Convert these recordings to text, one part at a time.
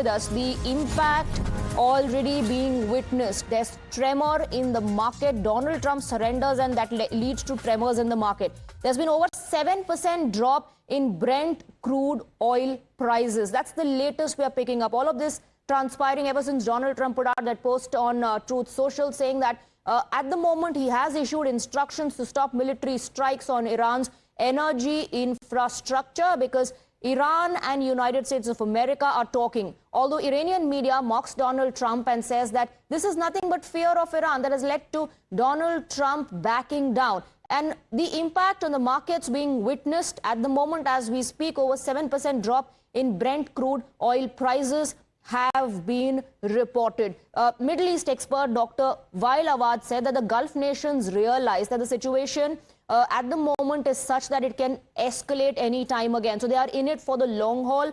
with us. The impact already being witnessed. There's tremor in the market. Donald Trump surrenders and that leads to tremors in the market. There's been over 7% drop in Brent crude oil prices. That's the latest we are picking up. All of this transpiring ever since Donald Trump put out that post on Truth Social saying that at the moment he has issued instructions to stop military strikes on Iran's energy infrastructure because Iran and United States of America are talking. Although Iranian media mocks Donald Trump and says that this is nothing but fear of Iran that has led to Donald Trump backing down. And the impact on the markets being witnessed at the moment as we speak, over 7% drop in Brent crude oil prices have been reported. Middle East expert Dr. Wael Awad said that the Gulf nations realize that the situation at the moment is such that it can escalate any time again. So they are in it for the long haul.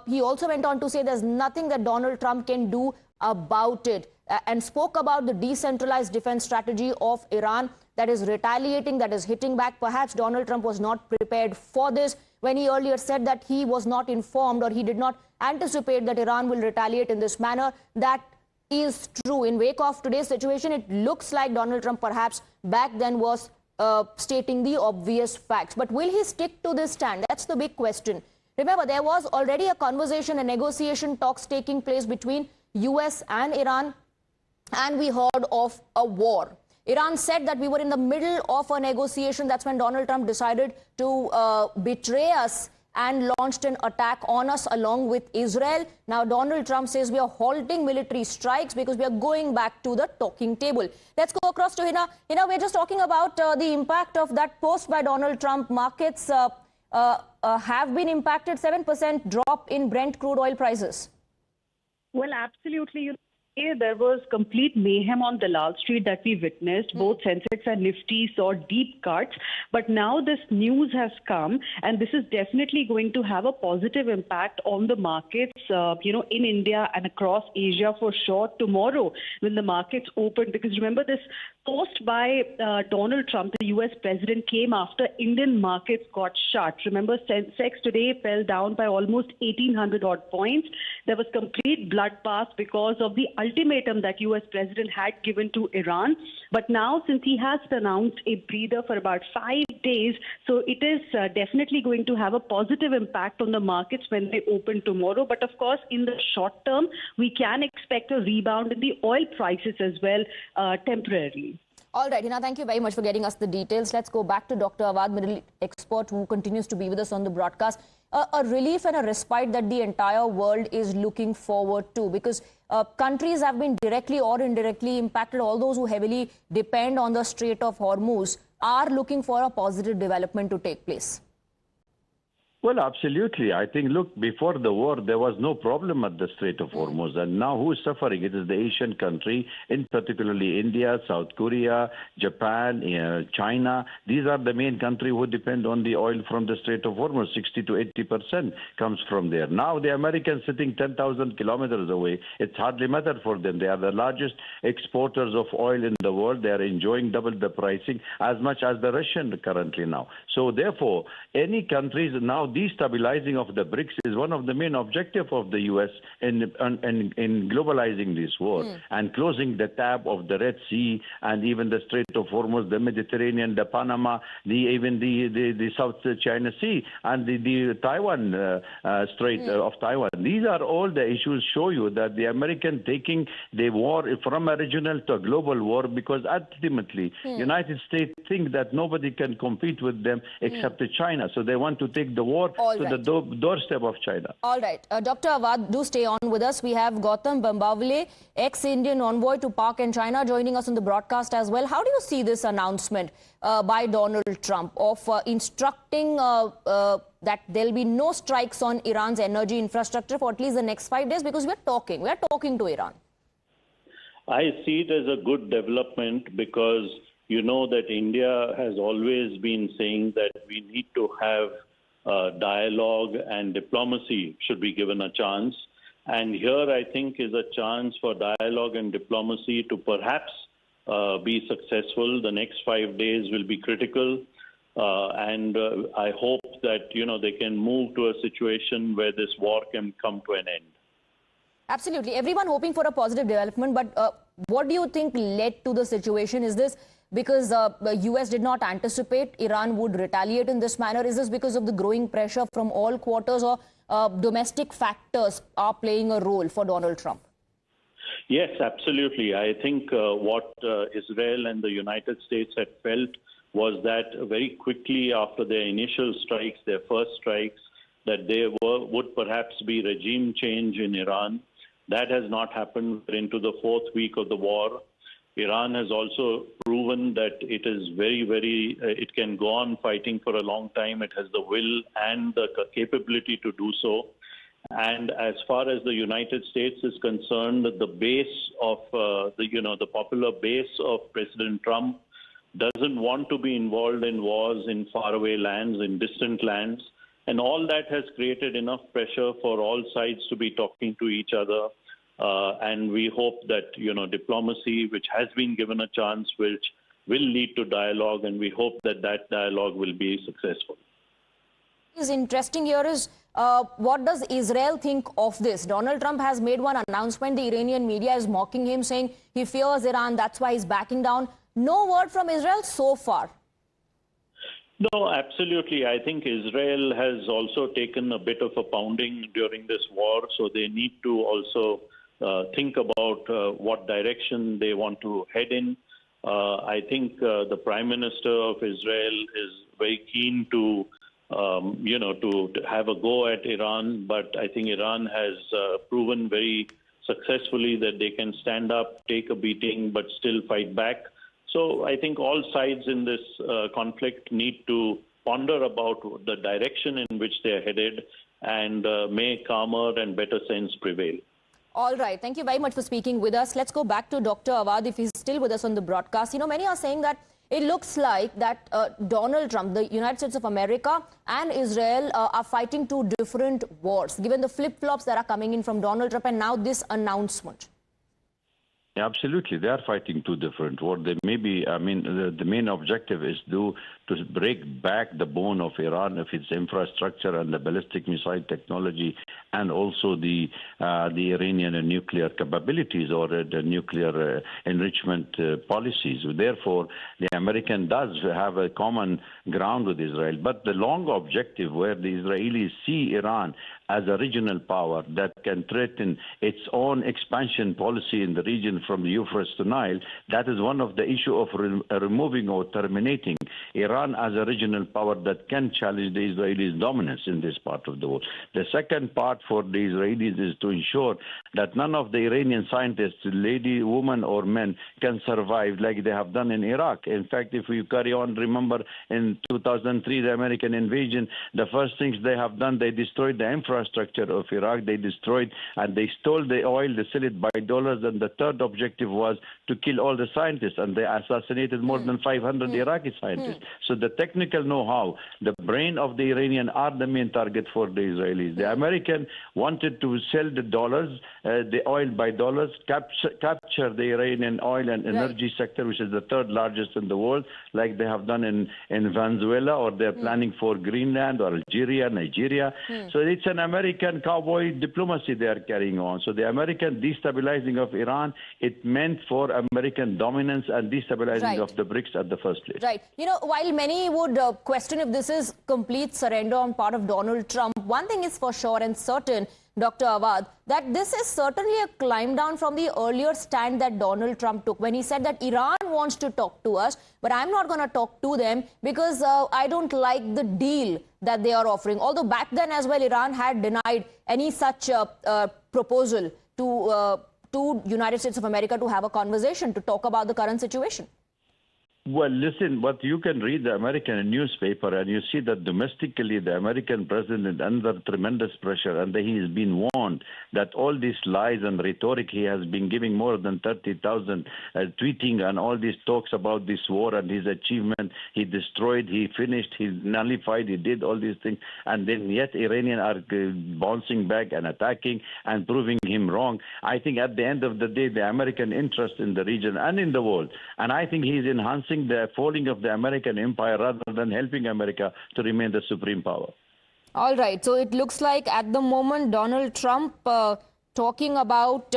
He also went on to say there's nothing that Donald Trump can do about it and spoke about the decentralized defense strategy of Iran that is retaliating, that is hitting back. Perhaps Donald Trump was not prepared for this when he earlier said that he was not informed or he did not anticipate that Iran will retaliate in this manner. That is true. In wake of today's situation, it looks like Donald Trump perhaps back then was stating the obvious facts. But will he stick to this stand? That's the big question. Remember, there was already a conversation, a negotiation talks taking place between US and Iran, and we heard of a war. Iran said that we were in the middle of a negotiation. That's when Donald Trump decided to betray us and launched an attack on us along with Israel. Now, Donald Trump says we are halting military strikes because we are going back to the talking table. Let's go across to Hina. Hina, we're just talking about the impact of that post by Donald Trump. Markets have been impacted, 7% drop in Brent crude oil prices. Well, absolutely. There was complete mayhem on Dalal Street that we witnessed. Both Sensex and Nifty saw deep cuts. But now this news has come, and this is definitely going to have a positive impact on the markets, in India and across Asia for sure tomorrow when the markets open. Because remember, this post by Donald Trump, the U.S. president, came after Indian markets got shut. Remember, Sensex today fell down by almost 1,800 odd points. There was complete bloodbath because of the ultimatum that U.S. president had given to Iran. But now, since he has announced a breather for about 5 days, so it is definitely going to have a positive impact on the markets when they open tomorrow. But of course, in the short term, we can expect a rebound in the oil prices as well temporarily. All right, Hina, thank you very much for getting us the details. Let's go back to Dr. Awad, Middle East expert who continues to be with us on the broadcast. A relief and a respite that the entire world is looking forward to, because countries have been directly or indirectly impacted. All those who heavily depend on the Strait of Hormuz are looking for a positive development to take place. Well, absolutely. I think, look, before the war, there was no problem at the Strait of Hormuz. And now who is suffering? It is the Asian country, in particularly India, South Korea, Japan, China. These are the main countries who depend on the oil from the Strait of Hormuz. 60 to 80% comes from there. Now the Americans sitting 10,000 kilometers away, it's hardly matter for them. They are the largest exporters of oil in the world. They are enjoying double the pricing as much as the Russian currently now. So therefore, any countries now, destabilizing of the BRICS is one of the main objectives of the U.S. in globalizing this war and closing the tap of the Red Sea and even the Strait of Hormuz, the Mediterranean, the Panama, even the South China Sea and the Taiwan Strait of Taiwan. These are all the issues show you that the American taking the war from a regional to a global war, because ultimately United States think that nobody can compete with them except China. So they want to take the war to the doorstep of China. All right. Dr. Awad, do stay on with us. We have Gautam Bambawale, ex-Indian envoy to Pak and China, joining us on the broadcast as well. How do you see this announcement by Donald Trump of instructing that there'll be no strikes on Iran's energy infrastructure for at least the next 5 days? Because we're talking to Iran. I see it as a good development because you know that India has always been saying that we need to have dialogue and diplomacy should be given a chance. And here, I think, is a chance for dialogue and diplomacy to perhaps be successful. The next 5 days will be critical. And I hope that, they can move to a situation where this war can come to an end. Absolutely. Everyone hoping for a positive development, but what do you think led to the situation? Is this because the US did not anticipate Iran would retaliate in this manner? Is this because of the growing pressure from all quarters, or domestic factors are playing a role for Donald Trump? Yes, absolutely. I think what Israel and the United States had felt was that very quickly after their initial strikes, their first strikes, that there would perhaps be regime change in Iran. That has not happened. We're into the fourth week of the war. Iran has also proven that it is it can go on fighting for a long time. It has the will and the capability to do so. And as far as the United States is concerned, the base of the popular base of President Trump doesn't want to be involved in wars in faraway lands, in distant lands. And all that has created enough pressure for all sides to be talking to each other. And we hope that, diplomacy, which has been given a chance, which will lead to dialogue, and we hope that that dialogue will be successful. What is interesting here is what does Israel think of this? Donald Trump has made one announcement. The Iranian media is mocking him, saying he fears Iran. That's why he's backing down. No word from Israel so far. No, absolutely. I think Israel has also taken a bit of a pounding during this war, so they need to also think about what direction they want to head in. I think the Prime Minister of Israel is very keen to have a go at Iran, but I think Iran has proven very successfully that they can stand up, take a beating, but still fight back. So I think all sides in this conflict need to ponder about the direction in which they're headed, and may calmer and better sense prevail. All right. Thank you very much for speaking with us. Let's go back to Dr. Awad, if he's still with us on the broadcast. Many are saying that it looks like that Donald Trump, the United States of America and Israel are fighting two different wars, given the flip-flops that are coming in from Donald Trump and now this announcement. Absolutely, they are fighting two different wars. They may be, the main objective is to break back the bone of Iran, of its infrastructure and the ballistic missile technology, and also the Iranian nuclear capabilities or the nuclear enrichment policies. Therefore, the American does have a common ground with Israel. But the long objective, where the Israelis see Iran as a regional power that can threaten its own expansion policy in the region from the Euphrates to Nile, that is one of the issue of removing or terminating Iran as a regional power that can challenge the Israelis' dominance in this part of the world. The second part for the Israelis is to ensure that none of the Iranian scientists, lady, woman, or men, can survive like they have done in Iraq. In fact, if we carry on, remember in 2003, the American invasion, the first things they have done, they destroyed the infrastructure of Iraq. They destroyed and they stole the oil, they sell it by dollars, and the third objective was to kill all the scientists, and they assassinated more than 500 Iraqi scientists. So the technical know-how, the brain of the Iranian are the main target for the Israelis. The American wanted to sell the dollars, the oil by dollars, capture the Iranian oil and energy sector, which is the third largest in the world, like they have done in Venezuela, or they're planning for Greenland or Algeria, Nigeria. So it's an American cowboy diplomacy they are carrying on. So the American destabilizing of Iran, it meant for American dominance and destabilizing of the BRICS at the first place. Right. While many would question if this is complete surrender on part of Donald Trump, one thing is for sure and certain, Dr. Awad, that this is certainly a climb down from the earlier stand that Donald Trump took when he said that Iran wants to talk to us, but I'm not going to talk to them because I don't like the deal that they are offering. Although back then as well, Iran had denied any such proposal to United States of America to have a conversation, to talk about the current situation. Well, listen, but you can read the American newspaper and you see that domestically the American president is under tremendous pressure, and he has been warned that all these lies and rhetoric he has been giving, more than 30,000 tweeting and all these talks about this war and his achievement, he destroyed, he finished, he nullified, he did all these things, and then yet Iranians are bouncing back and attacking and proving him wrong. I think at the end of the day, the American interest in the region and in the world, and I think he's enhancing the falling of the American empire rather than helping America to remain the supreme power. All right. So it looks like at the moment Donald Trump talking about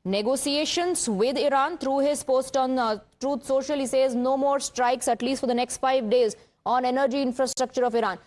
negotiations with Iran. Through his post on Truth Social, he says no more strikes, at least for the next 5 days, on energy infrastructure of Iran.